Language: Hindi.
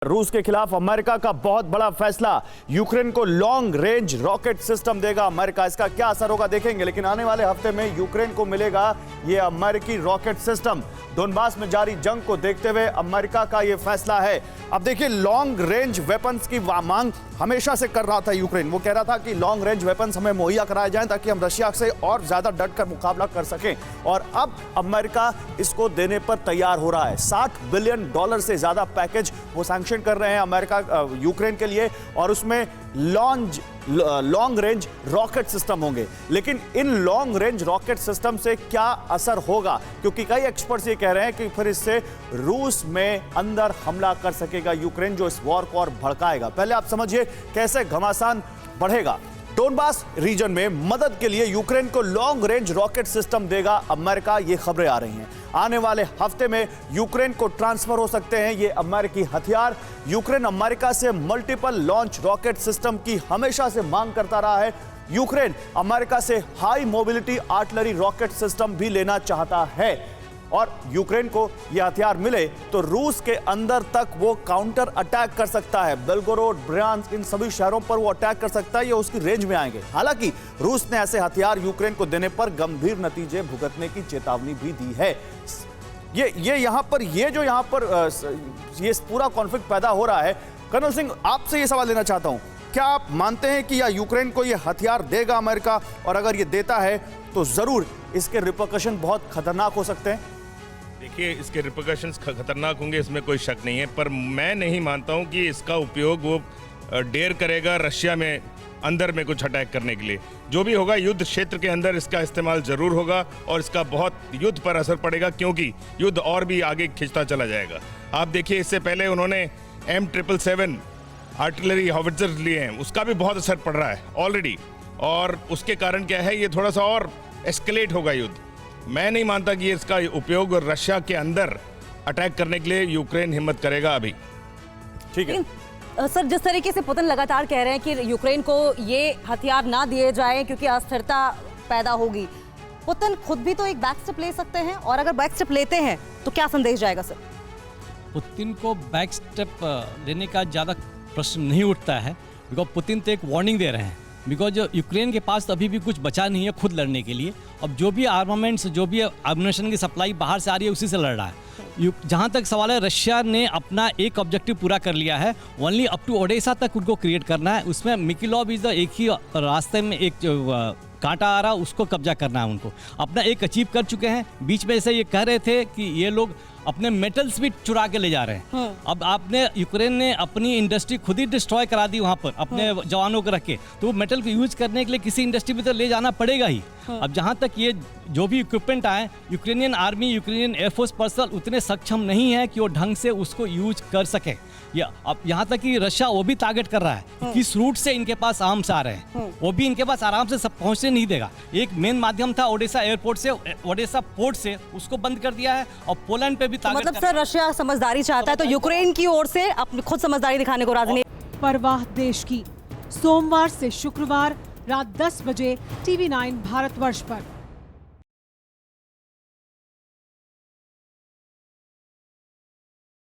रूस के खिलाफ अमेरिका का बहुत बड़ा फैसला, यूक्रेन को लॉन्ग रेंज रॉकेट सिस्टम देगा अमेरिका। इसका क्या असर होगा देखेंगे, लेकिन आने वाले हफ्ते में यूक्रेन को मिलेगा यह अमेरिकी रॉकेट सिस्टम। डोनबास में जारी जंग को देखते हुए अमेरिका का यह फैसला है। अब देखिए, लॉन्ग रेंज वेपन्स की मांग हमेशा से कर रहा था यूक्रेन। वो कह रहा था कि लॉन्ग रेंज वेपन्स हमें मुहैया कराए जाएं ताकि हम रशिया से और ज्यादा डटकर मुकाबला कर सकें, और अब अमेरिका इसको देने पर तैयार हो रहा है। $60 बिलियन से ज्यादा पैकेज वो सैंक्शन कर रहे हैं अमेरिका यूक्रेन के लिए, और उसमें लॉन्ग रेंज रॉकेट सिस्टम होंगे। लेकिन in long range rocket system से क्या असर होगा, क्योंकि कई एक्सपर्ट्स ये कह रहे हैं कि फिर इससे रूस में अंदर हमला कर सकेगा यूक्रेन, जो इस वॉर को और भड़काएगा। पहले आप समझिए कैसे घमासान बढ़ेगा। डोनबास रीजन में मदद के लिए यूक्रेन को लॉन्ग रेंज रॉकेट सिस्टम देगा अमेरिका, ये खबरें आ रही हैं। आने वाले हफ्ते में यूक्रेन को ट्रांसफर हो सकते हैं ये अमेरिकी हथियार। यूक्रेन अमेरिका से मल्टीपल लॉन्च रॉकेट सिस्टम की हमेशा से मांग करता रहा है। यूक्रेन अमेरिका से high mobility artillery rocket system भी लेना चाहता है, और यूक्रेन को यह हथियार मिले तो रूस के अंदर तक वो काउंटर अटैक कर सकता है। बेलगोरोड, ब्रियांस्क, इन सभी शहरों पर वो अटैक कर सकता है, ये उसकी रेंज में आएंगे। हालांकि रूस ने ऐसे हथियार यूक्रेन को देने पर गंभीर नतीजे भुगतने की चेतावनी भी दी है। ये पूरा कॉन्फ्लिक्ट पैदा हो रहा है। कर्नल सिंह, आपसे ये सवाल लेना चाहता हूं, क्या आप मानते हैं कि यूक्रेन को यह हथियार देगा अमेरिका, और अगर ये देता है तो जरूर इसके रिपरकशन बहुत खतरनाक हो सकते हैं? देखिए, इसके रिपरकशंस खतरनाक होंगे, इसमें कोई शक नहीं है, पर मैं नहीं मानता हूं कि इसका उपयोग वो डेयर करेगा रशिया में अंदर में कुछ अटैक करने के लिए। जो भी होगा, युद्ध क्षेत्र के अंदर इसका इस्तेमाल जरूर होगा, और इसका बहुत युद्ध पर असर पड़ेगा, क्योंकि युद्ध और भी आगे खिंचता चला जाएगा। आप देखिए, इससे पहले उन्होंने M777 आर्टिलरी हॉविट्जर लिए हैं, उसका भी बहुत असर पड़ रहा है ऑलरेडी, और उसके कारण क्या है, ये थोड़ा सा और एस्केलेट होगा युद्ध। मैं नहीं मानता कि इसका उपयोग रशिया के अंदर अटैक करने के लिए यूक्रेन हिम्मत करेगा अभी। ठीक है सर, जिस तरीके से पुतिन लगातार कह रहे हैं कि यूक्रेन को ये हथियार ना दिए जाएं क्योंकि अस्थिरता पैदा होगी, पुतिन खुद भी तो एक बैक स्टेप ले सकते हैं, और अगर बैक स्टेप लेते हैं तो क्या संदेश जाएगा सर? पुतिन को बैक स्टेप लेने का ज़्यादा प्रश्न नहीं उठता है, बिकॉज पुतिन तो एक वार्निंग दे रहे हैं, बिकॉज यूक्रेन के पास तो अभी भी कुछ बचा नहीं है खुद लड़ने के लिए। अब जो भी आर्मामेंट्स, जो भी एमुनेशन की सप्लाई बाहर से आ रही है, उसी से लड़ रहा है। जहाँ तक सवाल है, रशिया ने अपना एक ऑब्जेक्टिव पूरा कर लिया है, ओनली अप टू ओडेसा तक उनको क्रिएट करना है। उसमें मिकिलोव इज द एक ही रास्ते में एक कांटा आ रहा, उसको कब्जा करना है। उनको अपना एक अचीव कर चुके हैं। बीच में ऐसे ये कह रहे थे कि ये लोग अपने मेटल्स भी चुरा के ले जा रहे हैं। अब आपने यूक्रेन ने अपनी इंडस्ट्री खुद ही डिस्ट्रॉय करा दी वहां पर अपने जवानों को रख के, तो वो मेटल को यूज करने के लिए किसी इंडस्ट्री में तो ले जाना पड़ेगा ही। अब जहां तक ये जो भी इक्विपमेंट आए, Ukrainian army, Ukrainian air force personal उतने सक्षम नहीं है कि वो ढंग से उसको यूज कर सके। या अब यहाँ तक कि रशिया वो भी टारगेट कर रहा है कि किस रूट से इनके पास आर्म्स आ रहे हैं, वो भी इनके पास आराम से सब पहुंचने नहीं देगा। एक मेन माध्यम था ओडेसा एयरपोर्ट से, ओडेसा पोर्ट से, उसको बंद कर दिया है, और पोलैंड पे भी टारगेट। मतलब सर, रशिया समझदारी चाहता है तो यूक्रेन की ओर से अपनी खुद समझदारी दिखाने को राजी नहीं। परवाह देश की, सोमवार से शुक्रवार रात 10 बजे TV9 भारतवर्ष पर।